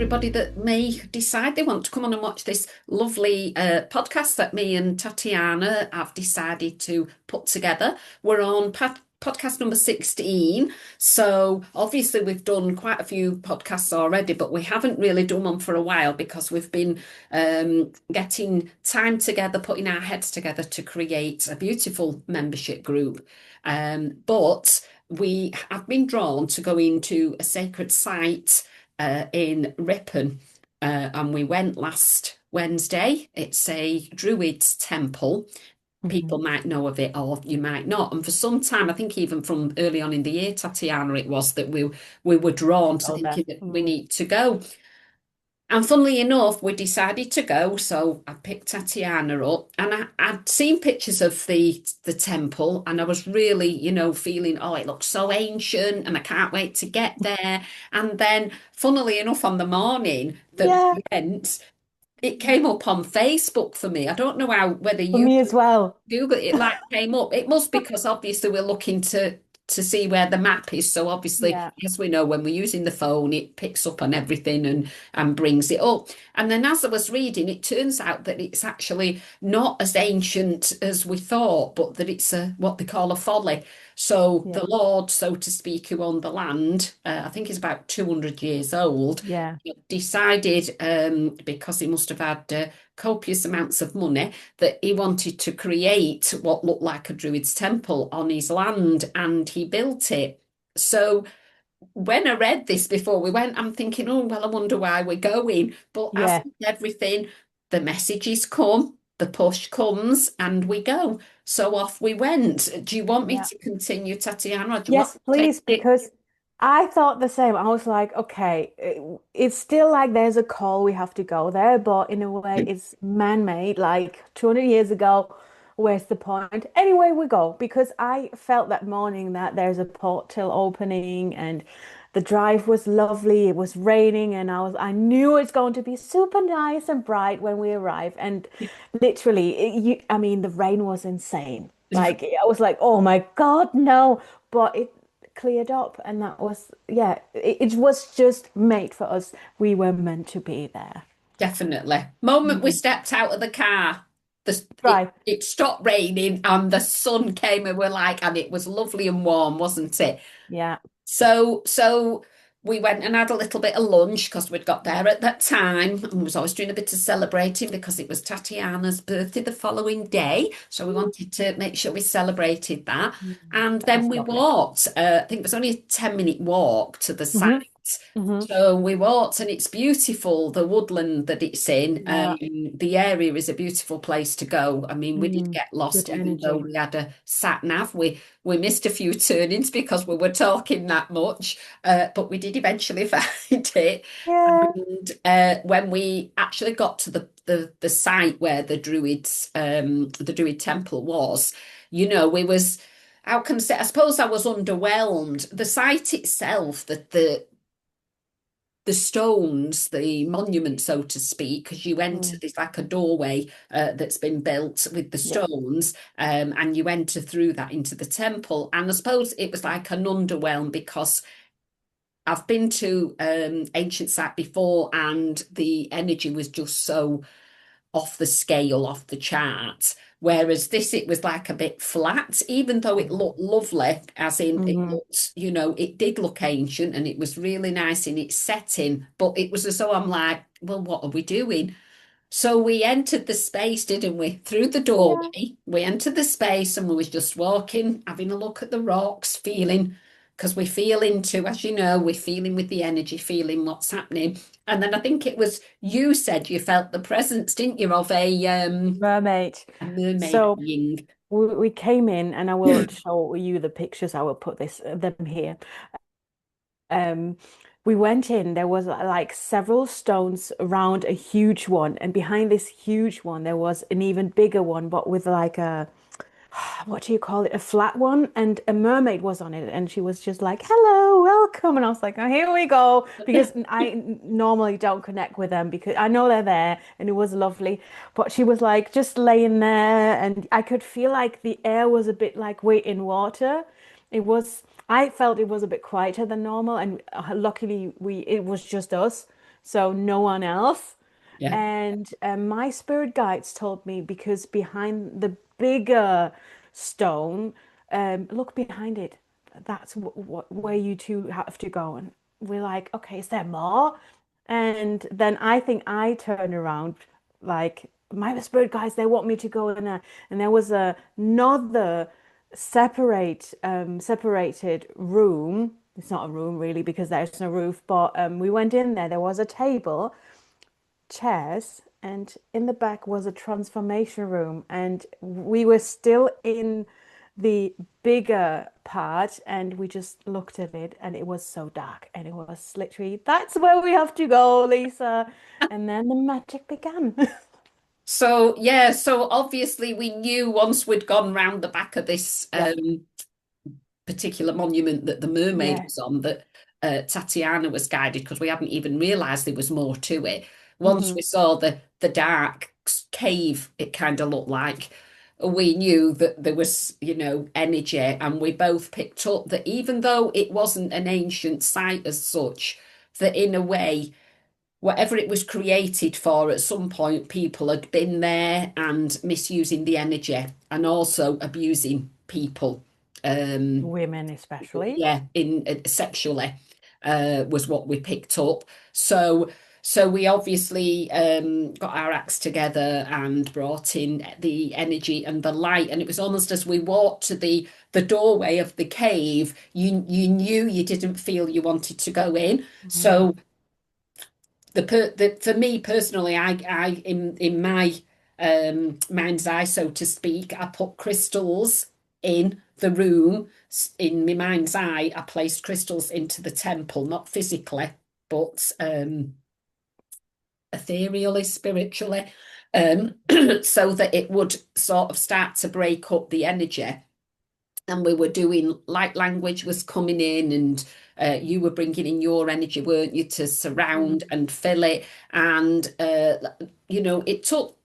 everybody that may decide they want to come on and watch this lovely podcast that me and Tatiana have decided to put together. We're on podcast number 16. So obviously we've done quite a few podcasts already, but we haven't really done one for a while because we've been getting time together, putting our heads together to create a beautiful membership group. But we have been drawn to go into a sacred site in Ripon, and we went last Wednesday. It's a Druid's temple. Mhm. People might know of it, or you might not. And for some time, I think even from early on in the year, Tatiana, it was that we were drawn to Go there. thinking that we need to go. And funnily enough, we decided to go, so I picked Tatiana up, and I'd seen pictures of the temple, and I was really, feeling, oh, it looks so ancient, and I can't wait to get there. And then, funnily enough, on the morning that Yeah, we went, it came up on Facebook for me. I don't know how whether for you me as well. Google it, like came up. It must because obviously we're looking to see where the map is. So obviously, Yeah, as we know, when we're using the phone, it picks up on everything and brings it up. And then as I was reading, it turns out that it's actually not as ancient as we thought, but that it's a what they call a folly. So yeah, the Lord, so to speak, who owned the land, I think is about 200 years old, yeah, decided because he must have had copious amounts of money that he wanted to create what looked like a druid's temple on his land, and he built it. So when I read this before we went, I'm thinking, oh, well, I wonder why we're going. But as yeah, with everything, the messages come, the push comes, and we go. So off we went. Do you want me yeah. to continue, Tatiana, or do you want Yes, to take please, it? because I thought the same. I was like, okay, it's still like there's a call we have to go there, but in a way, it's man-made. Like 200 years ago, where's the point? Anyway, we go because I felt that morning that there's a portal opening and the drive was lovely. It was raining, and I knew it's going to be super nice and bright when we arrive. And literally, I mean, the rain was insane. Like I was like, oh my God, no. But it cleared up, and that was, yeah, it was just made for us. We were meant to be there. Definitely. Moment we Mm. stepped out of the car, Right. it stopped raining and the sun came and we're like, and it was lovely and warm, wasn't it? Yeah. So we went and had a little bit of lunch because we'd got there at that time, and we was always doing a bit of celebrating because it was Tatiana's birthday the following day. So we wanted to make sure we celebrated that. And That then was we lovely. walked, I think it was only a 10-minute walk to the site. Hmm. Hmm. So we walked, and it's beautiful, the woodland that it's in. Yeah. The area is a beautiful place to go. I mean, we did Mm. get lost, Good even though energy. we had a sat nav. We missed a few turnings because we were talking that much, but we did eventually find it. Yeah. And when we actually got to the site where the Druid temple was, we was. How can I say? I suppose I was underwhelmed. The site itself, the stones, the monument, so to speak, because you enter, Mm. there's like a doorway that's been built with the Yeah. stones, and you enter through that into the temple. And I suppose it was like an underwhelm because I've been to ancient site before, and the energy was just so off the scale, off the chart. Whereas this, it was like a bit flat, even though it looked lovely, as in it Hmm. looked, it did look ancient and it was really nice in its setting. But it was as though I'm like, well, what are we doing? So we entered the space, didn't we? Through the Yeah. doorway. We entered the space and we was just walking, having a look at the rocks, feeling, because we feel into, as you know, we're feeling with the energy, feeling what's happening. And then I think it was you said you felt the presence, didn't you, of Mermaid. a mermaid So being. we came in, and I will show you the pictures. I will put them here. Um, we went in, there was like several stones around a huge one, and behind this huge one, there was an even bigger one, but with like a, what do you call it? A flat one, and a mermaid was on it, and she was just like, "Hello, welcome." And I was like, "Oh, here we go," because normally don't connect with them because I know they're there, and it was lovely. But she was like just laying there, and I could feel like the air was a bit like weight in water. It was, I felt it was a bit quieter than normal, and luckily it was just us. so no one else. Yeah. And my spirit guides told me because behind the bigger stone, look behind it. That's where you two have to go. And we're like, okay, is there more? And then I think I turn around, like my spirit guides, they want me to go in there. And there was another separated room. It's not a room really because there's no roof, but we went in there. There was a table, chairs, and in the back was a transformation room. And we were still in the bigger part, and we just looked at it, and it was so dark. And it was literally, that's where we have to go, Lisa. And then the magic began. So yeah, so obviously we knew once we'd gone round the back of this Yeah. particular monument that the mermaid Yeah. was on, that Tatiana was guided, because we hadn't even realised there was more to it. Once Hmm. we saw the dark cave, it kind of looked like, we knew that there was, energy, and we both picked up that even though it wasn't an ancient site as such, that in a way, whatever it was created for, at some point people had been there and misusing the energy and also abusing people. Um, Women especially. yeah, in sexually, was what we picked up. So we obviously got our acts together and brought in the energy and the light, and it was almost as we walked to the doorway of the cave, you knew you didn't feel you wanted to go in. Mm. So for me personally, I in my mind's eye, so to speak, I put crystals in the room. In my mind's eye, I placed crystals into the temple, not physically, but ethereally, spiritually, so that it would sort of start to break up the energy. And we were doing, light language was coming in, and you were bringing in your energy, weren't you, to surround Mm. and fill it. And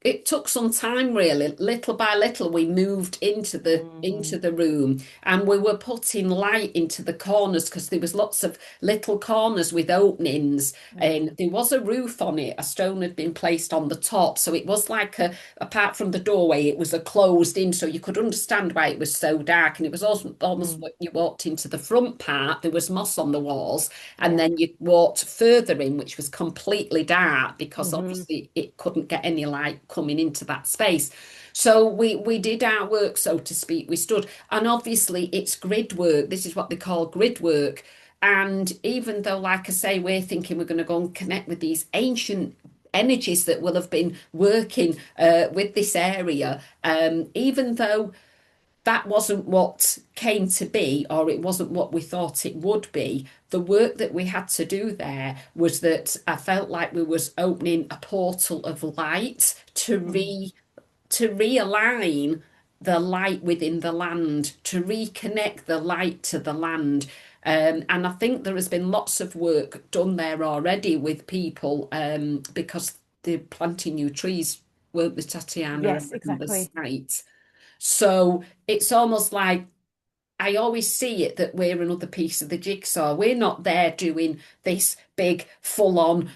it took some time, really. Little by little we moved into Mm. the room, and we were putting light into the corners, because there was lots of little corners with openings, and Mm. there was a roof on it. A stone had been placed on the top, so it was like, apart from the doorway, it was a closed in, so you could understand why it was so dark. And it was also almost, Mm. when you walked into the front part, there was moss on the walls, and Yeah. then you walked further in, which was completely dark, because Hmm. obviously it couldn't get any light coming into that space. So we did our work, so to speak. We stood, and obviously it's grid work. This is what they call grid work. And even though, like I say, we're thinking we're going to go and connect with these ancient energies that will have been working with this area, even though that wasn't what came to be, or it wasn't what we thought it would be, the work that we had to do there was that I felt like we was opening a portal of light Mm. to realign the light within the land, to reconnect the light to the land. And I think there has been lots of work done there already with people, because they're planting new trees, weren't they, Tatiana, Yes, around the exactly. site? So it's almost like, I always see it that we're another piece of the jigsaw. We're not there doing this big full on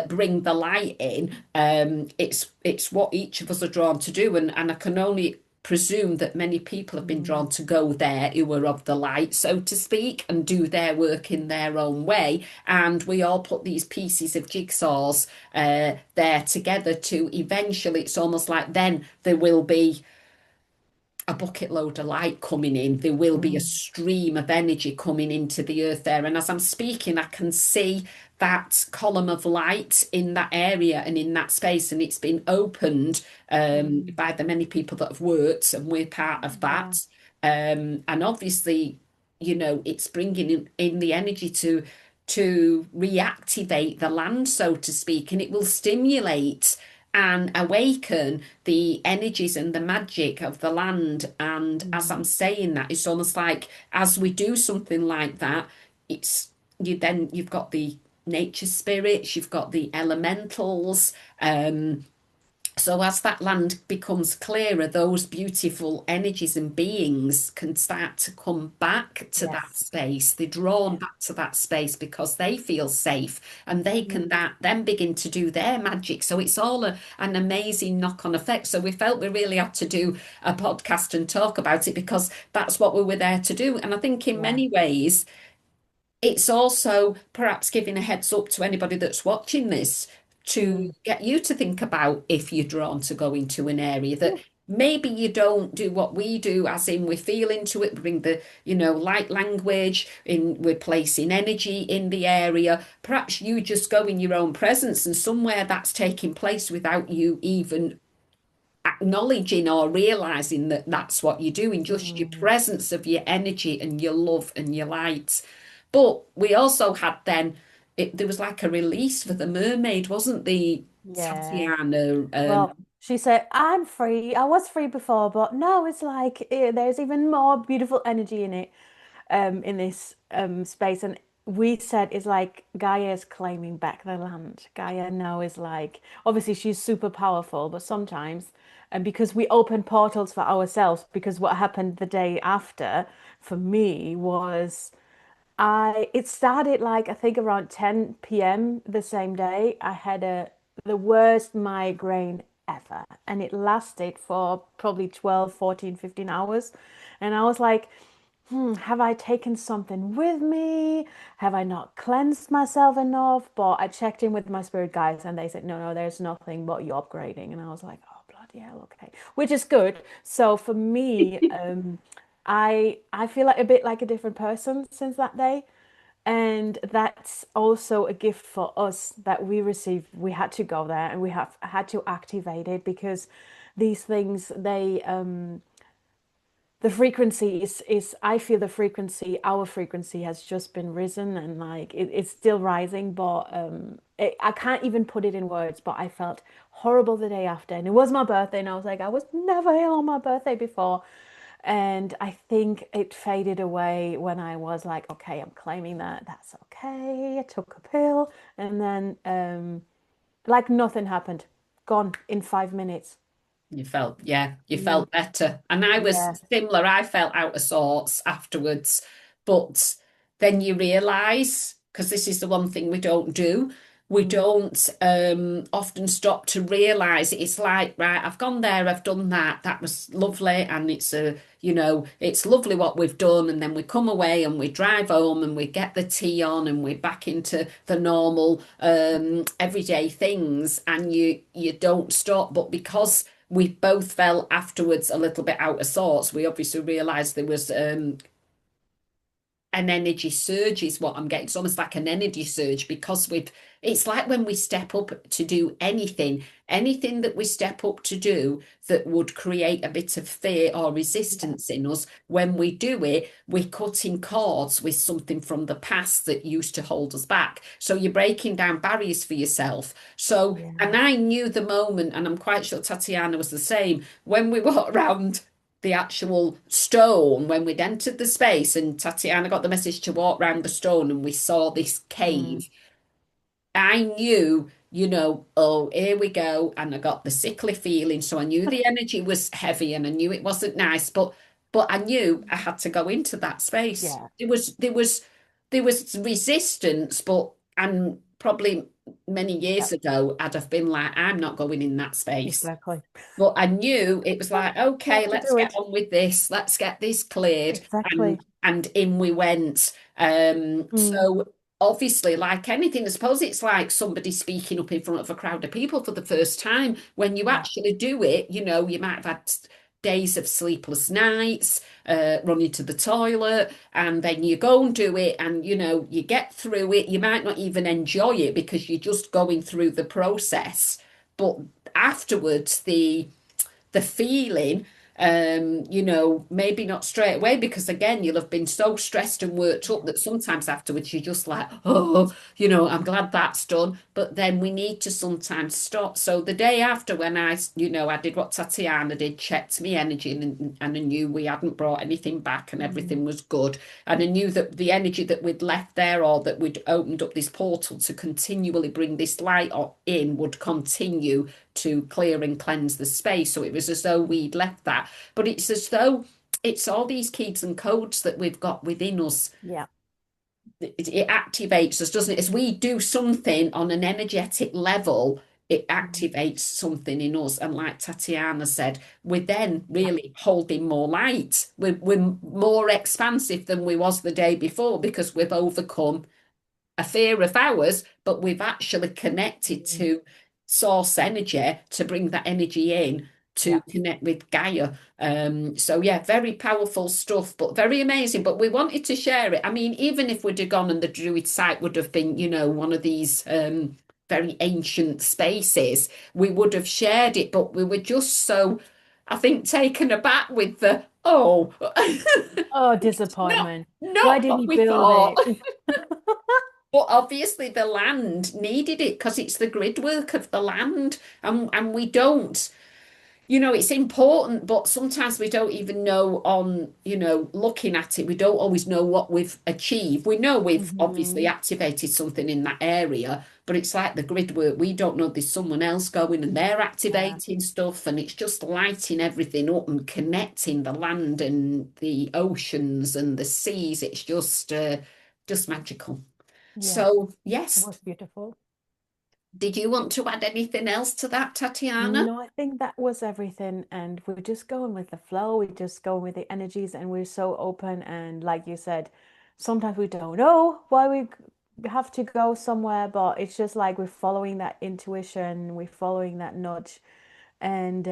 bring the light in. It's what each of us are drawn to do, and I can only presume that many people have been Mm. drawn to go there who are of the light, so to speak, and do their work in their own way. And we all put these pieces of jigsaws there together to eventually, it's almost like then there will be a bucket load of light coming in. There will be a Mm. stream of energy coming into the earth there. And as I'm speaking, I can see that column of light in that area and in that space. And it's been opened Mm. by the many people that have worked, and we're part of Yeah. that. And obviously, it's bringing in the energy to reactivate the land, so to speak, and it will stimulate and awaken the energies and the magic of the land. And as Mm. I'm saying that, it's almost like, as we do something like that, it's you've got the nature spirits, you've got the elementals, So as that land becomes clearer, those beautiful energies and beings can start to come back to that Yes. space. They're drawn Yeah. back to that space because they feel safe, and they Mm. can that then begin to do their magic. So it's all an amazing knock-on effect. So we felt we really had to do a podcast and talk about it because that's what we were there to do. And I think in Yeah. many ways, it's also perhaps giving a heads up to anybody that's watching this to Mm. get you to think about if you're drawn to go into an area that Yeah. maybe you don't do what we do, as in we feel into it, bring the, light language in, we're placing energy in the area. Perhaps you just go in your own presence and somewhere that's taking place without you even acknowledging or realizing that that's what you're doing, just your Mm. presence of your energy and your love and your light. But we also had then, there was like a release for the mermaid, wasn't the Yeah. Tatiana? Well, she said, I'm free. I was free before, but no, it's like there's even more beautiful energy in this space. And we said it's like Gaia is claiming back the land. Gaia now is like, obviously she's super powerful, but sometimes, and because we open portals for ourselves, because what happened the day after for me was it started like I think around 10 p.m. the same day. I had the worst migraine ever, and it lasted for probably 12, 14, 15 hours. And I was like, have I taken something with me? Have I not cleansed myself enough? But I checked in with my spirit guides and they said, no, no, there's nothing but you're upgrading. And I was like, oh, bloody hell, okay. Which is good. So for me, I feel like a bit like a different person since that day. And that's also a gift for us that we received. We had to go there and we have had to activate it because these things, the frequency is I feel the frequency, our frequency has just been risen and like it's still rising, but I can't even put it in words, but I felt horrible the day after. And it was my birthday, and I was like, I was never ill on my birthday before. And I think it faded away when I was like, okay, I'm claiming that. That's okay. I took a pill, and then like nothing happened. Gone in 5 minutes. You felt, yeah, you Mm, felt better. And I was yeah. similar. I felt out of sorts afterwards. But then you realize, because this is the one thing we don't do, we Mm, don't often stop to realize it's like, right, I've gone there, I've done that. That was lovely. And it's lovely what we've done. And then we come away and we drive home and we get the tea on and we're back into the normal everyday things. And you don't stop. But because we both felt afterwards a little bit out of sorts, we obviously realized there was an energy surge is what I'm getting. It's almost like an energy surge because it's like when we step up to do anything that we step up to do that would create a bit of fear or yeah. resistance in us. When we do it, we're cutting cords with something from the past that used to hold us back. So you're breaking down barriers for yourself. So, Yeah. and I knew the moment, and I'm quite sure Tatiana was the same, when we walked around the actual stone when we'd entered the space and Tatiana got the message to walk round the stone and we saw this Mm. cave. I knew, oh, here we go. And I got the sickly feeling. So I knew the energy was heavy and I knew it wasn't nice, but I knew I had to go into that space. Yeah, There was resistance, but and probably many yeah, years ago I'd have been like, I'm not going in that space. exactly. But I knew it was like, You okay, have to let's do get it. on with this. Let's get this cleared. Exactly. And in we went. Mm. So obviously, like anything, I suppose it's like somebody speaking up in front of a crowd of people for the first time. When you Yeah. actually do it, you might have had days of sleepless nights, running to the toilet, and then you go and do it, and you get through it. You might not even enjoy it because you're just going through the process. But afterwards, the feeling, maybe not straight away because again, you'll have been so stressed and worked up that sometimes afterwards you're just like, oh, I'm glad that's done. But then we need to sometimes stop. So the day after when I did what Tatiana did, checked me energy and I knew we hadn't brought anything back and Mm. everything was good. And I knew that the energy that we'd left there or that we'd opened up this portal to continually bring this light in would continue to clear and cleanse the space. So it was as though we'd left that. But it's as though it's all these keys and codes that we've got within us. Yeah. It activates us, doesn't it? As we do something on an energetic level, it Mhm. activates something in us. And like Tatiana said, we're then Yeah. really holding more light. We're more expansive than we was the day before because we've overcome a fear of ours, but we've actually connected Mhm. to source energy to bring that energy in to Yeah. connect with Gaia. So yeah, very powerful stuff, but very amazing. But we wanted to share it. I mean, even if we'd have gone and the Druid site would have been, one of these very ancient spaces, we would have shared it, but we were just so, I think, taken aback with the, oh, Oh, not disappointment. Why not did what he we build thought. it? But obviously the land needed it because it's the grid work of the land. And we don't, it's important, but sometimes we don't even know on, looking at it, we don't always know what we've achieved. We know we've obviously Hmm. activated something in that area, but it's like the grid work. We don't know there's someone else going and they're Yeah. activating stuff, and it's just lighting everything up and connecting the land and the oceans and the seas. It's just magical. Yeah. So, It yes, was beautiful. did you want to add anything else to that, Tatiana? No, I think that was everything. And we're just going with the flow. We're just going with the energies, and we're so open. And like you said, sometimes we don't know why we have to go somewhere, but it's just like we're following that intuition, we're following that nudge, and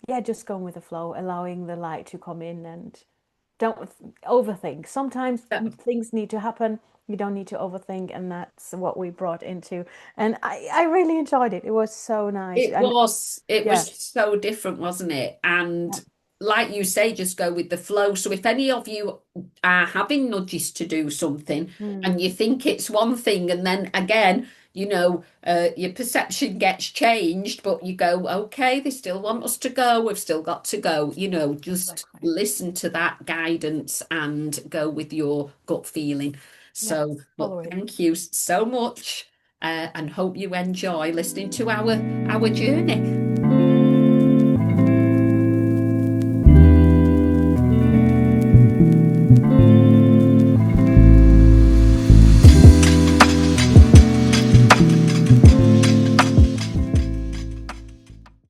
yeah, just going with the flow, allowing the light to come in, and don't overthink. Sometimes things need to happen. You don't need to overthink, and that's what we brought into. And I really enjoyed it. It was so nice. And It yeah, was so different, wasn't it? yeah. And like you say, just go with the flow. So if any of you are having nudges to do something Mm, and you think it's one thing, and then again, your perception gets changed, but you go, okay, they still want us to go. We've still got to go. Just exactly. listen to that guidance and go with your gut feeling. Yeah, So, but follow it. thank you so much, and hope you enjoy listening to our journey.